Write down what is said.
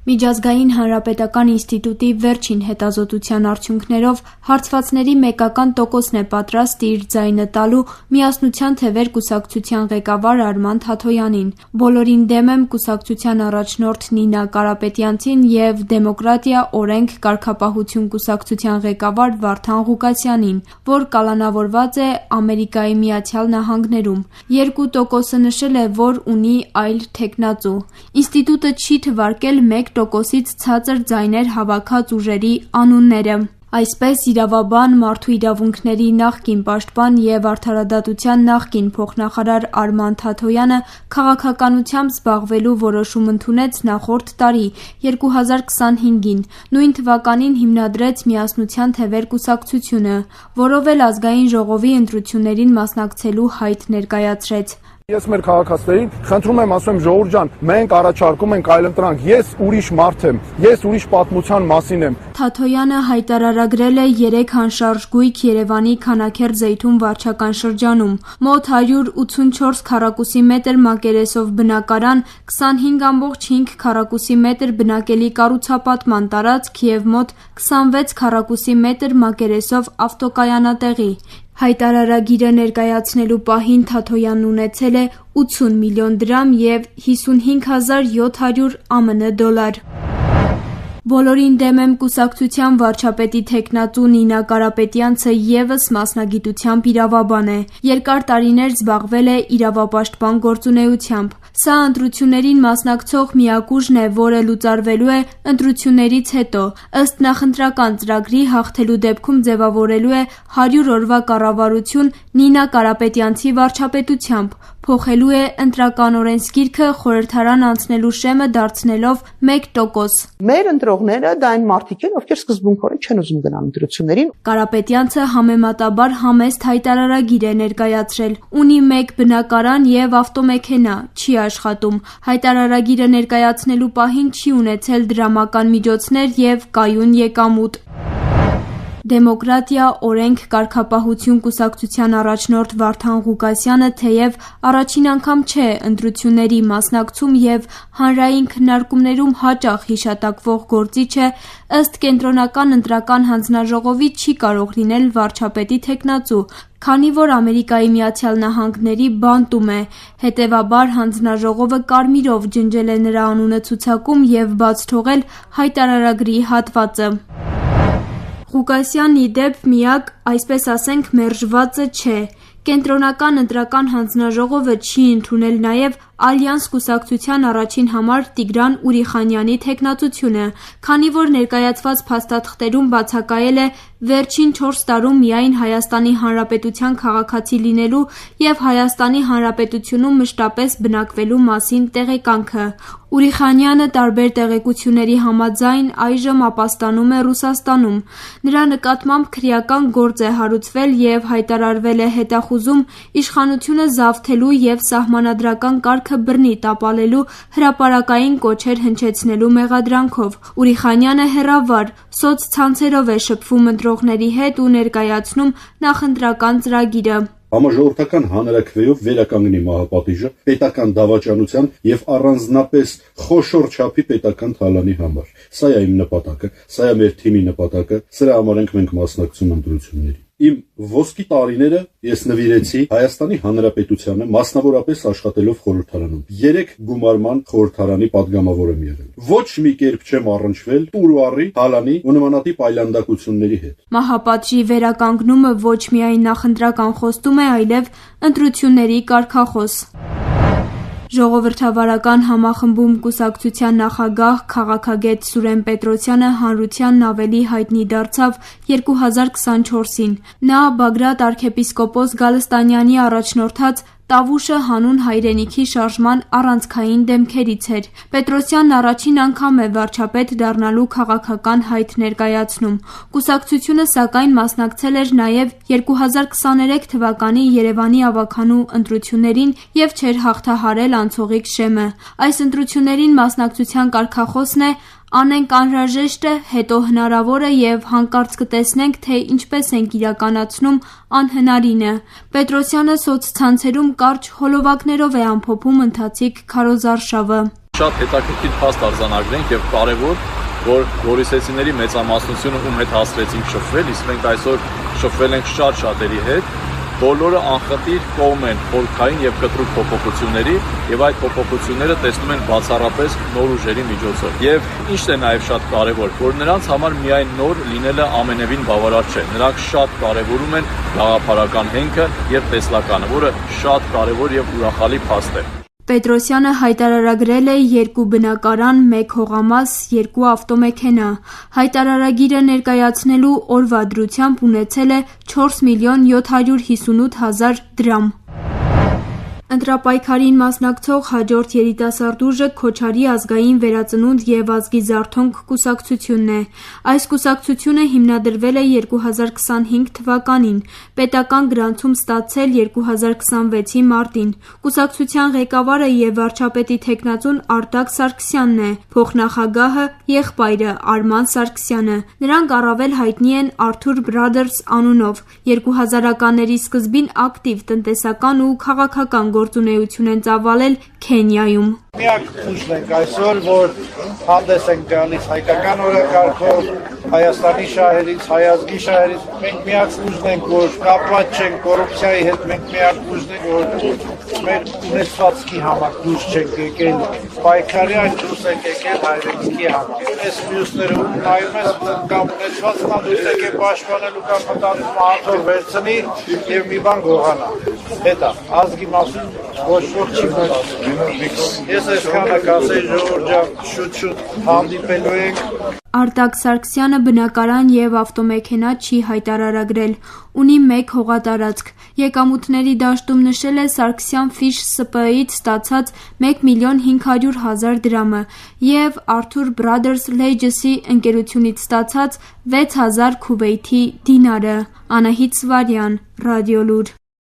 Միջազգային հանրապետական ինստիտուտի վերջին հետազոտության արդյունքներով հարցվածների մեկական տոկոսն է պատրաստ իր ձայնը տալու Միասնության թևեր կուսակցության ղեկավար Արման Թաթոյանին։ «Բոլորին դեմ եմ» կուսակցության առաջնորդ Նինա Կարապետյանցին և «Դեմոկրատիա, օրենք, կարգապահություն» կուսակցության ղեկավար Վարդան Ղուկասյանին, որ կալանավորված է ԱՄՆ-ում։ 2%-ը նշել է, որ ունի այլ թեկնածու։ Ինստիտուտը չի թվարկել 1%-ից ցածր ձայներ հավաքած ուժերի անունները։ Այսպես, իրավաբան, մարդու իրավունքների նախկին պաշտպան և արդարադատության նախկին փոխնախարար Արման Թաթոյանը քաղաքականությամբ զբաղվելու որոշում ընդունեց նախորդ տարի՝ 2025-ին։ Նույն թվականին հիմնադրեց Միասնության թևեր կուսակցությունը, որով էլ Ազգային ժողովի ընտրություններին մասնակցելու հայտ ներկայացրեց։ Ես մեր քաղաքացիներին խնդրում եմ, ասում եմ, ժողովուրդ ջան, մենք առաջարկում ենք այլընտրանք, ես ուրիշ մարդ եմ, ես ուրիշ պատմության մասին եմ։ Թաթոյանը հայտարարագրել է 3 անշարժ գույք Երևանի Քանաքեռ-Զեյթուն վարչական շրջանում, մոտ 184 քառակուսի մետր մակերեսով բնակարան, 25,5 քառակուսի մետր բնակելի կառուցապատման տարածք և մոտ 26 քառակուսի մետր մակերեսով ավտոկայանատեղի։ Հայտարարագիրը ներկայացնելու պահին Թաթոյանն ունեցել է 80 միլիոն դրամ և 55,700 ԱՄՆ դոլար։ «Բոլորին դեմ եմ» կուսակցության վարչապետի թեկնածու Նինա Կարապետյանցը ևս մասնագիտությամբ իրավաբան է։ Երկար տարիներ զբաղվել է իրավապաշտպան գործունեությամբ։ Սա ընտրություններին մասնակցող միակ ուժն է, որը լուծարվելու է ընտրություններից հետո։ Ըստ նախընտրական ծրագրի, հաղթելու դեպքում ձևավորելու է 100 օրվա կառավարություն Նինա Կարապետյանցի վարչապետությամբ, փոխելու է ընտրական օրենսգիրքը, խորհրդարան անցնելու շեմը դարձնելով 1%։ Մեր ընտրողները դա այն մարդիկ են, ովքեր սկզբունքորեն չեն ուզում գնալ ընտրություններին։ Կարապետյանցը համեմատաբար համեստ հայտարարագիր է ներկայացրել։ Ունի 1 բնակարան և ավտոմեքենա, չի աշխատում։ Հայտարարագիրը ներկայացնելու պահին չի ունեցել դրամական միջոցներ և կայուն եկամուտ։ «Դեմոկրատիա, օրենք, կարգապահություն» կուսակցության առաջնորդ Վարդան Ղուկասյանը թեև առաջին անգամ չէ ընտրությունների մասնակցում և հանրային քննարկումներում հաճախ հիշատակվող գործիչ է, ըստ Կենտրոնական ընտրական հանձնաժողովի չի կարող լինել վարչապետի թեկնածու, քանի որ ԱՄՆ-ի բանտում է, հետևաբար հանձնաժողովը կարմիրով ջնջել է նրա անունը ցուցակում և բաց թողել հայտարարագրի հատվածը։ Ղուկասյանն, ի դեպ, միակ, այսպես ասենք, մերժվածը չէ։ Կենտրոնական ընտրական հանձնաժողովը չի ընդունել նաև «Ալյանս» կուսակցության առաջին համար Տիգրան Ուրիխանյանի թեկնածությունը, քանի որ ներկայացված փաստաթղթերում բացակայել է վերջին 4 տարում միայն Հայաստանի Հանրապետության քաղաքացի լինելու և Հայաստանի Հանրապետությունում մշտապես բնակվելու մասին տեղեկանքը։ Ուրիխանյանը տարբեր տեղեկությունների համաձայն այժմ ապաստանում է Ռուսաստանում։ Նրա նկատմամբ քրեական գործ է հարուցվել և հայտարարվել է հետախուզում իշխանությունը զավթելու և սահմանադրական կարգը բռնի տապալելու հրապարակային կոչեր հնչեցնելու մեղադրանքով։ Ուրիխանյանը հեռավար, սոցցանցերով է շփվում ընտրողների հետ ու ներկայացնում նախընտրական ծրագիրը։ Համաժողովրդական հանրաքվեով վերականգնի մահապատիժը պետական դավաճանության և առանձնապես խոշոր չափի պետական թալանի համար։ Սա է իմ նպատակը, սա է մեր թիմի նպատակը, սրա համար ենք մենք մասնակցում ընտրությունների։ Իմ ոսկի տարիները ես նվիրեցի Հայաստանի Հանրապետությանը, մասնավորապես աշխատելով խորհրդարանում։ 3 գումարման խորհրդարանի պատգամավոր եմ եղել։ Ոչ մի կերպ չեմ առնչվել տուրուարի, թալանի ու նմանատիպ այլանդակությունների հետ։ Մահապատժի վերականգնումը ոչ միայն նախընտրական խոստում է, այլև ընտրությունների կարգախոս։ Ժողովրդավարական համախմբում կուսակցության նախագահ, քաղաքագետ Սուրեն Պետրոսյանը հանրությանն ավելի հայտնի դարձավ 2024-ին։ Նա Բագրատ արքեպիսկոպոս Գալստանյանի առաջնորդած «Տավուշը» հանուն հայրենիքի շարժման առանցքային դեմքերից էր։ Պետրոսյանն առաջին անգամ է վարչապետ դառնալու քաղաքական հայտ ներկայացնում։ Կուսակցությունը, սակայն, մասնակցել էր նաև 2023 թվականի Երևանի ավագանու ընտրություններին և չէր հաղթահարել անցողիկ շեմը։ Այս ընտրություններին մասնակցության կարգախոսն է «Անենք անհրաժեշտը, հետո հնարավորը և հանկարծ կտեսնենք, թե ինչպես ենք իրականացնում անհնարինը»։ Պետրոսյանը սոցցանցերում կարճ հոլովակներով է ամփոփում ընթացիկ քարոզարշավը։ Շատ հետաքրքիր փաստ արձանագրենք եւ կարեւոր, որ գորիսեցիների մեծամասնությունը ում հետ հասրեցինք շփվել, իսկ մենք այսօր շփվել ենք շատ շատերի հետ, բոլորը անխտիր կողմ են խորքային եւ կտրուկ փոփոխությունների եւ այդ փոփոխությունները տեսնում են բացառապես նոր ուժերի միջոցով։ Եվ ինչն է նաեւ շատ կարեւոր, որ նրանց համար միայն նոր լինելը ամենևին բավարար չէ։ Նրանք շատ կարեւորում են գաղափարական հենքը եւ տեսլականը, որը շատ կարեւոր եւ ուրախալի փաստ է։ Պետրոսյանը հայտարարագրել է 2 բնակարան, 1 հողամաս, 2 ավտոմեքենա։ Հայտարարագիրը ներկայացնելու օրվա դրությամբ ունեցել է 4.758.000 դրամ։ Ընտրապայքարին մասնակցող հաջորդ երիտասարդ ուժը Քոչարի ազգային վերածնունդ եւ ազգի զարթոնք կուսակցությունն է։ Այս կուսակցությունը հիմնադրվել է 2025 թվականին, պետական գրանցում ստացել 2026-ի մարտին։ Կուսակցության ղեկավարը եւ վարչապետի թեկնածուն Արտակ Սարգսյանն է, փոխնախագահը եղբայրը Արման Սարգսյանը։ Նրանք առավել հայտնի են Arthur Brothers անունով։ 2000-ականների սկզբին ակտիվ տնտեսական ու քաղաքական գործունեություն են ծավալել Քենիայում։ Միակ ուժն ենք այսօր, որ հանդես ենք գալիս հայկական օրակարգով, Հայաստանի շահերից, հայազգի շահերից, մենք միակ ուժն ենք, որ կապված չենք կոռուպցիայի հետ, մենք միակ ուժն ենք, որ մեր ունեցվածքի համար դուրս չենք եկել, պայքարի այն դուրս ենք եկել հայրենիքի համար։ Այս մյուսները նայում ես կամ ունեցվածքն դուրս եկել պաշտպանելու կամ մտածում աթոռ վերցնի եւ մի բան գողանա։ Հետո ազգի մասին ոչ ոք չի մտածում։ Ես այսքանը կասեի ժողովուրդ ջան, շուտ հանդիպելու ենք։ Արտակ Սարգսյանը բնակարան եւ ավտոմեքենա չի հայտարարագրել, ունի 1 հողատարածք։ Եկամուտների դաշտում նշել է Սարգսյան Fish ՍՊ-ից ստացած 1.500.000 դրամը եւ Arthur Brothers Legacy ընկերությունից ստացած 6000 Քուվեյթի դինարը։ Անահիտ Սվարյան, Ռադիոլուր։